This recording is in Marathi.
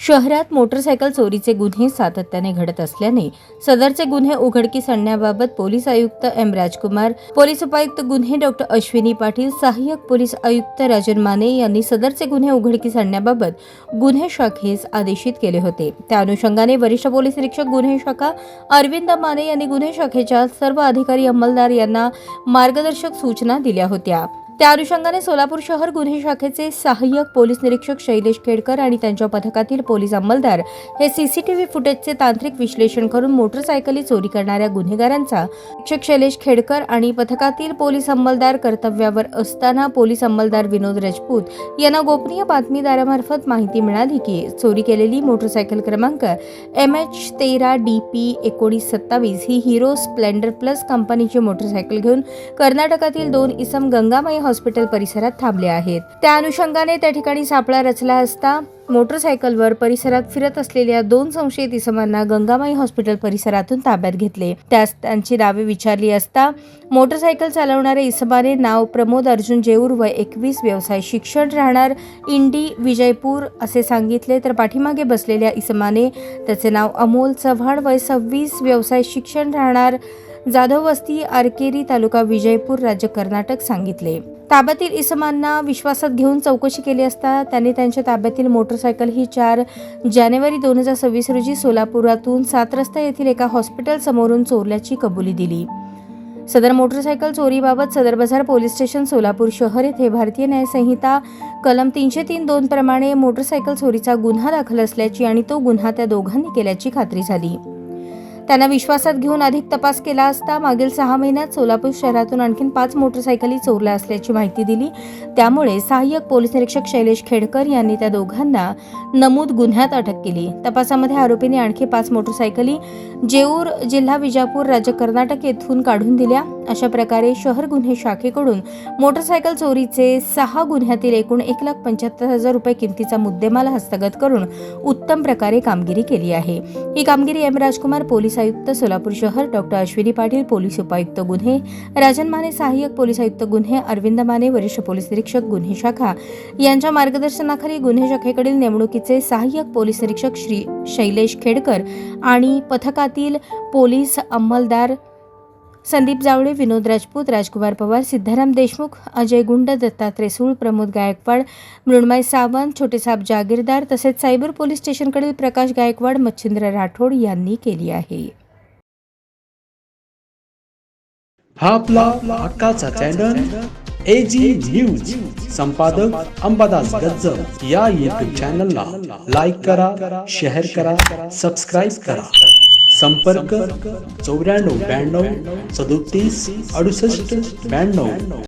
शहरात मोटरसायकल चोरीचे गुन्हे सातत्याने घडत असल्याने सदरचे गुन्हे उघडकीस आणण्याबाबत पोलीस आयुक्त एम राजकुमार, पोलीस उपायुक्त गुन्हे डॉक्टर अश्विनी पाटील, सहाय्यक पोलीस आयुक्त राजन माने यांनी सदरचे गुन्हे उघडकीस आणण्याबाबत गुन्हे शाखेस आदेशित केले होते। त्या अनुषंगाने वरिष्ठ पोलीस निरीक्षक गुन्हे शाखा अरविंद माने यांनी गुन्हे शाखेच्या सर्व अधिकारी अंमलदार यांना मार्गदर्शक सूचना दिल्या होत्या। त्या अनुषंगाने सोलापूर शहर गुन्हे शाखेचे सहाय्यक पोलीस निरीक्षक शैलेश खेडकर आणि त्यांच्या पथकातील पोलीस अंमलदार हे सीसीटीव्ही फुटेजचे तांत्रिक विश्लेषण करून मोटरसायकली चोरी करणाऱ्या गुन्हेगारांचा निरीक्षक शैलेश खेडकर आणि पथकातील पोलीस अंमलदार कर्तव्यावर असताना पोलीस अंमलदार विनोद राजपूत यांना गोपनीय बातमीदारामार्फत माहिती मिळाली की चोरी केलेली मोटरसायकल क्रमांक MH13DP1927 ही हिरो स्प्लेंडर प्लस कंपनीची मोटरसायकल घेऊन कर्नाटकातील 2 इसम गंगामाई हॉस्पिटल परिसरात थांबले आहेत। त्या अनुषंगाने त्या ठिकाणी सापळा रचला असता मोटरसायकलवर परिसरात फिरत असलेल्या 2 संशयित इसमांना गंगामाई हॉस्पिटल परिसरातून ताब्यात घेतले। त्यास त्यांची नावे विचारली असता मोटरसायकल चालवणाऱ्या इसमाने नाव प्रमोद अर्जुन जेऊर वय 21, व्यवसाय शिक्षण, राहणार इंडी विजयपूर असे सांगितले, तर पाठीमागे बसलेल्या इसमाने त्याचे नाव अमोल चव्हाण वय 26, व्यवसाय शिक्षण, राहणार जाधव वस्ती आरकेरी तालुका विजयपूर राज्य कर्नाटक सांगितले। ताब्यातील इसमांना विश्वासात घेऊन चौकशी केली असता त्यांनी त्यांच्या ताब्यातील मोटरसायकल ही 4 जानेवारी 2026 रोजी सोलापुरातून 7 रस्ता येथील एका हॉस्पिटल समोरून चोरल्याची कबुली दिली। सदर मोटरसायकल चोरीबाबत सदर बाजार पोलीस स्टेशन सोलापूर शहर येथे भारतीय न्याय संहिता कलम 303(2) प्रमाणे मोटरसायकल चोरीचा गुन्हा दाखल असल्याची आणि तो गुन्हा त्या दोघांनी केल्याची खात्री झाली। त्यांना विश्वासात घेऊन अधिक तपास केला असता मागील 6 महिन्यात सोलापूर शहरातून आणखी 5 मोटरसायकली चोरल्या असल्याची माहिती दिली। त्यामुळे सहाय्यक पोलीस निरीक्षक शैलेश खेडकर यांनी त्या दोघांना नमूद गुन्ह्यात अटक केली। तपासामध्ये आरोपींनी आणखी 5 मोटरसायकली जेऊर जिल्हा विजापूर राज्य कर्नाटक येथून काढून दिल्या। अशा प्रकारे शहर गुन्हे शाखेकडून मोटरसायकल चोरीचे 6 गुन्ह्यातील एकूण 1,75,000 रुपये किमतीचा मुद्देमाल हस्तगत करून उत्तम प्रकारे कामगिरी केली आहे। ही कामगिरी एम राजकुमार पोलीस आयुक्त सोलापूर शहर, डॉक्टर अश्विनी पाटील पोलीस उपायुक्त गुन्हे, राजन माने सहाय्यक पोलीस आयुक्त गुन्हे, अरविंद माने वरिष्ठ पोलीस निरीक्षक गुन्हे शाखा यांच्या मार्गदर्शनाखाली गुन्हे शाखेकडील नेमणुकीचे सहाय्यक पोलीस निरीक्षक श्री शैलेश खेडकर आणि पथकातील पोलीस अंमलदार संदीप जावळे, विनोद राजपूत, राजकुमार पवार, सिद्धाराम देशमुख, अजय गुंड, दत्तात्रय सूळ, प्रमोद गायकवाड, मृण्मय सावंत, छोटेसाहेब जागीरदार तसेच सायबर पोलीस स्टेशनकडील प्रकाश गायकवाड, मच्छिंद्र राठोड यांनी केली आहे। हा आपला हक्काचा चॅनल AG न्यूज, संपादक अंबादास गज्जर या YouTube चॅनलला लाईक करा, शेअर करा, सबस्क्राईब करा। संपर्क 94 92 37 68 92।